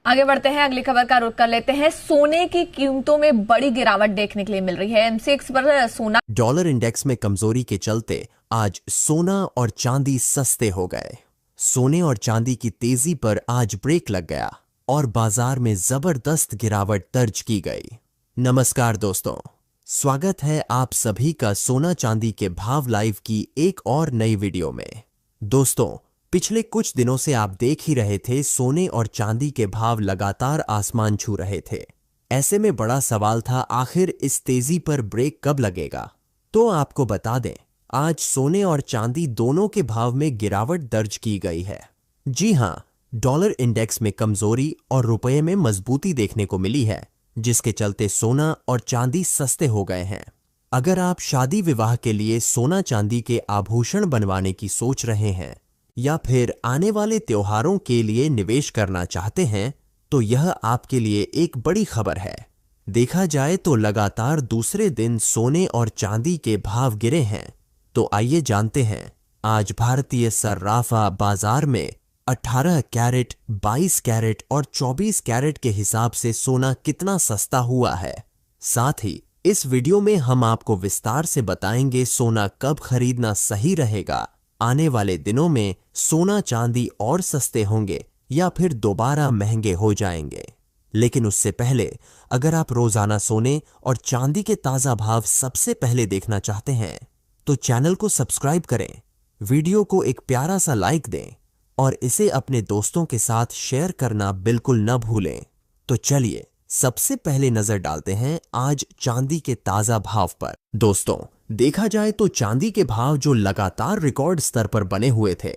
आगे बढ़ते हैं, अगली खबर का रुख कर लेते हैं। सोने की कीमतों में बड़ी गिरावट देखने के लिए मिल रही है। एमसीएक्स पर सोना डॉलर इंडेक्स में कमजोरी के चलते आज सोना और चांदी सस्ते हो गए। सोने और चांदी की तेजी पर आज ब्रेक लग गया और बाजार में जबरदस्त गिरावट दर्ज की गई। नमस्कार दोस्तों, स्वागत है आप सभी का सोना चांदी के भाव लाइव की एक और नई वीडियो में। दोस्तों, पिछले कुछ दिनों से आप देख ही रहे थे सोने और चांदी के भाव लगातार आसमान छू रहे थे। ऐसे में बड़ा सवाल था, आखिर इस तेजी पर ब्रेक कब लगेगा। तो आपको बता दें, आज सोने और चांदी दोनों के भाव में गिरावट दर्ज की गई है। जी हां, डॉलर इंडेक्स में कमजोरी और रुपये में मजबूती देखने को मिली है, जिसके चलते सोना और चांदी सस्ते हो गए हैं। अगर आप शादी विवाह के लिए सोना चांदी के आभूषण बनवाने की सोच रहे हैं या फिर आने वाले त्योहारों के लिए निवेश करना चाहते हैं, तो यह आपके लिए एक बड़ी खबर है। देखा जाए तो लगातार दूसरे दिन सोने और चांदी के भाव गिरे हैं। तो आइए जानते हैं आज भारतीय सर्राफा बाजार में 18 कैरेट, 22 कैरेट और 24 कैरेट के हिसाब से सोना कितना सस्ता हुआ है। साथ ही इस वीडियो में हम आपको विस्तार से बताएंगे सोना कब खरीदना सही रहेगा, आने वाले दिनों में सोना चांदी और सस्ते होंगे या फिर दोबारा महंगे हो जाएंगे। लेकिन उससे पहले, अगर आप रोजाना सोने और चांदी के ताजा भाव सबसे पहले देखना चाहते हैं, तो चैनल को सब्सक्राइब करें, वीडियो को एक प्यारा सा लाइक दें और इसे अपने दोस्तों के साथ शेयर करना बिल्कुल न भूलें। तो चलिए सबसे पहले नजर डालते हैं आज चांदी के ताजा भाव पर। दोस्तों, देखा जाए तो चांदी के भाव जो लगातार रिकॉर्ड स्तर पर बने हुए थे,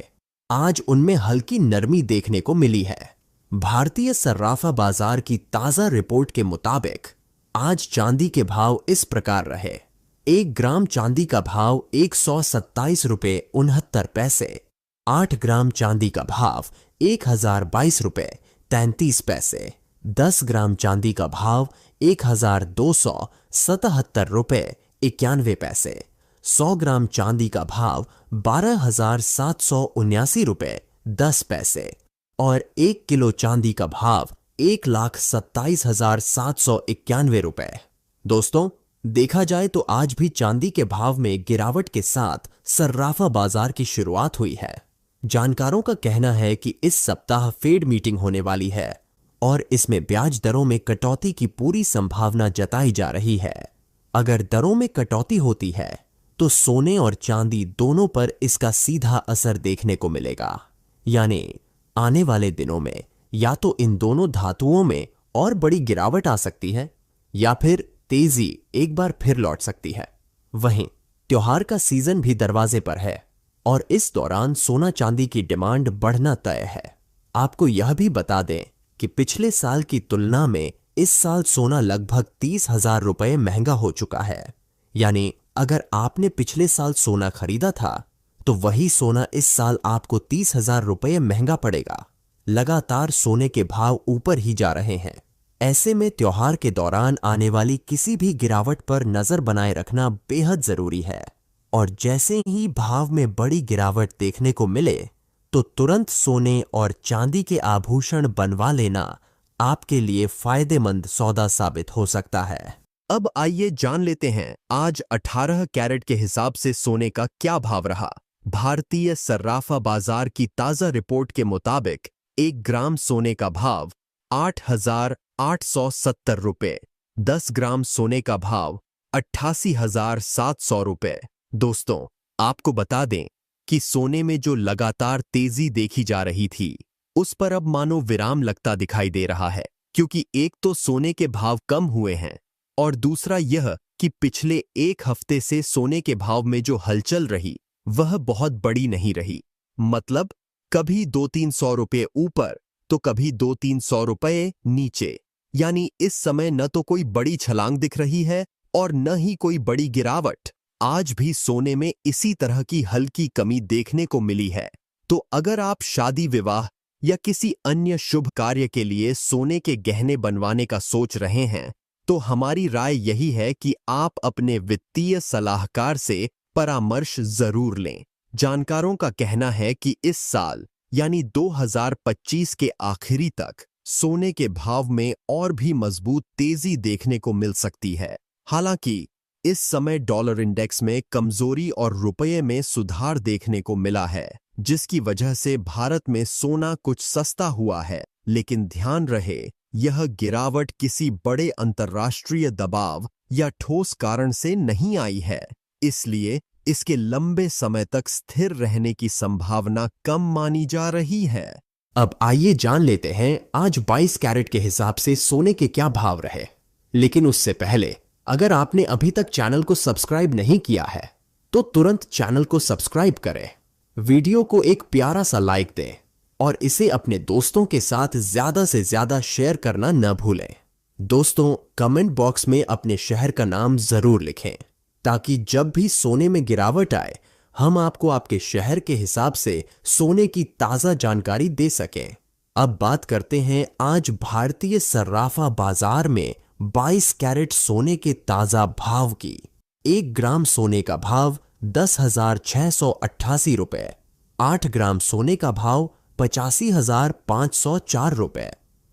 आज उनमें हल्की नरमी देखने को मिली है। भारतीय सर्राफा बाजार की ताजा रिपोर्ट के मुताबिक आज चांदी के भाव इस प्रकार रहे। 1 ग्राम चांदी का भाव 127 रुपये 69 पैसे, 8 ग्राम चांदी का भाव 1022 रुपये 33 पैसे, 10 ग्राम चांदी का भाव 1277 रुपये 91 पैसे, 100 ग्राम चांदी का भाव 12,779 रुपये 10 पैसे और 1 किलो चांदी का भाव 1,27,791 रुपये। दोस्तों, देखा जाए तो आज भी चांदी के भाव में गिरावट के साथ सर्राफा बाजार की शुरुआत हुई है। जानकारों का कहना है कि इस सप्ताह फेड मीटिंग होने वाली है और इसमें ब्याज दरों में कटौती की पूरी संभावना जताई जा रही है। अगर दरों में कटौती होती है तो सोने और चांदी दोनों पर इसका सीधा असर देखने को मिलेगा। यानी आने वाले दिनों में या तो इन दोनों धातुओं में और बड़ी गिरावट आ सकती है या फिर तेजी एक बार फिर लौट सकती है। वहीं त्योहार का सीजन भी दरवाजे पर है और इस दौरान सोना चांदी की डिमांड बढ़ना तय है। आपको यह भी बता दें कि पिछले साल की तुलना में इस साल सोना लगभग 30,000 रुपये महंगा हो चुका है। यानी अगर आपने पिछले साल सोना खरीदा था तो वही सोना इस साल आपको 30,000 रुपये महंगा पड़ेगा। लगातार सोने के भाव ऊपर ही जा रहे हैं। ऐसे में त्योहार के दौरान आने वाली किसी भी गिरावट पर नजर बनाए रखना बेहद जरूरी है और जैसे ही भाव में बड़ी गिरावट देखने को मिले तो तुरंत सोने और चांदी के आभूषण बनवा लेना आपके लिए फायदेमंद सौदा साबित हो सकता है। अब आइए जान लेते हैं आज 18 कैरेट के हिसाब से सोने का क्या भाव रहा। भारतीय सर्राफा बाजार की ताजा रिपोर्ट के मुताबिक 1 ग्राम सोने का भाव 8,870 रुपये, 10 ग्राम सोने का भाव 88,700 रुपये। दोस्तों, आपको बता दें कि सोने में जो लगातार तेजी देखी जा रही थी, उस पर अब मानो विराम लगता दिखाई दे रहा है, क्योंकि एक तो सोने के भाव कम हुए हैं और दूसरा यह कि पिछले एक हफ्ते से सोने के भाव में जो हलचल रही वह बहुत बड़ी नहीं रही। मतलब कभी 200-300 रुपये ऊपर तो कभी 200-300 रुपये नीचे। यानी इस समय न तो कोई बड़ी छलांग दिख रही है और न ही कोई बड़ी गिरावट। आज भी सोने में इसी तरह की हल्की कमी देखने को मिली है। तो अगर आप शादी विवाह या किसी अन्य शुभ कार्य के लिए सोने के गहने बनवाने का सोच रहे हैं, तो हमारी राय यही है कि आप अपने वित्तीय सलाहकार से परामर्श जरूर लें। जानकारों का कहना है कि इस साल यानी 2025 के आखिरी तक सोने के भाव में और भी मजबूत तेजी देखने को मिल सकती है। हालांकि इस समय डॉलर इंडेक्स में कमजोरी और रुपये में सुधार देखने को मिला है, जिसकी वजह से भारत में सोना कुछ सस्ता हुआ है। लेकिन ध्यान रहे, यह गिरावट किसी बड़े अंतर्राष्ट्रीय दबाव या ठोस कारण से नहीं आई है, इसलिए इसके लंबे समय तक स्थिर रहने की संभावना कम मानी जा रही है। अब आइए जान लेते हैं आज 22 कैरेट के हिसाब से सोने के क्या भाव रहे। लेकिन उससे पहले अगर आपने अभी तक चैनल को सब्सक्राइब नहीं किया है तो तुरंत चैनल को सब्सक्राइब करें, वीडियो को एक प्यारा सा लाइक दें और इसे अपने दोस्तों के साथ ज्यादा से ज्यादा शेयर करना न भूलें। दोस्तों, कमेंट बॉक्स में अपने शहर का नाम जरूर लिखें ताकि जब भी सोने में गिरावट आए हम आपको आपके शहर के हिसाब से सोने की ताजा जानकारी दे सकें। अब बात करते हैं आज भारतीय सर्राफा बाजार में 22 कैरेट सोने के ताजा भाव की। 1 ग्राम सोने का भाव 10,688 रुपए, 8 ग्राम सोने का भाव 85,504 रुपए,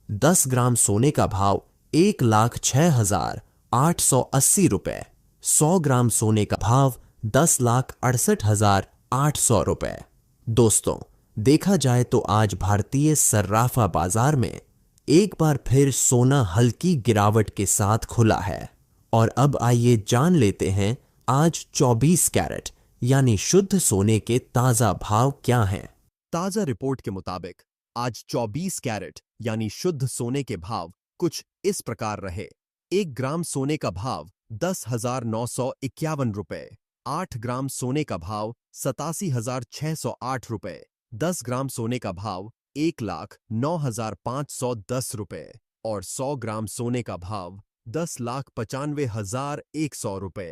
10 ग्राम सोने का भाव 1,06,880 रुपए, 100 ग्राम सोने का भाव 10,68,800 रुपए। दोस्तों, देखा जाए तो आज भारतीय सर्राफा बाजार में एक बार फिर सोना हल्की गिरावट के साथ खुला है। और अब आइए जान लेते हैं आज 24 कैरेट यानी शुद्ध सोने के ताजा भाव क्या हैं। ताजा रिपोर्ट के मुताबिक आज 24 कैरेट यानी शुद्ध सोने के भाव कुछ इस प्रकार रहे। 1 ग्राम सोने का भाव 10,951 रुपए, 8 ग्राम सोने का भाव 87,608 रुपए, 10 ग्राम सोने का भाव 1,09,510 रुपए और 100 ग्राम सोने का भाव 10,95,100 रुपए।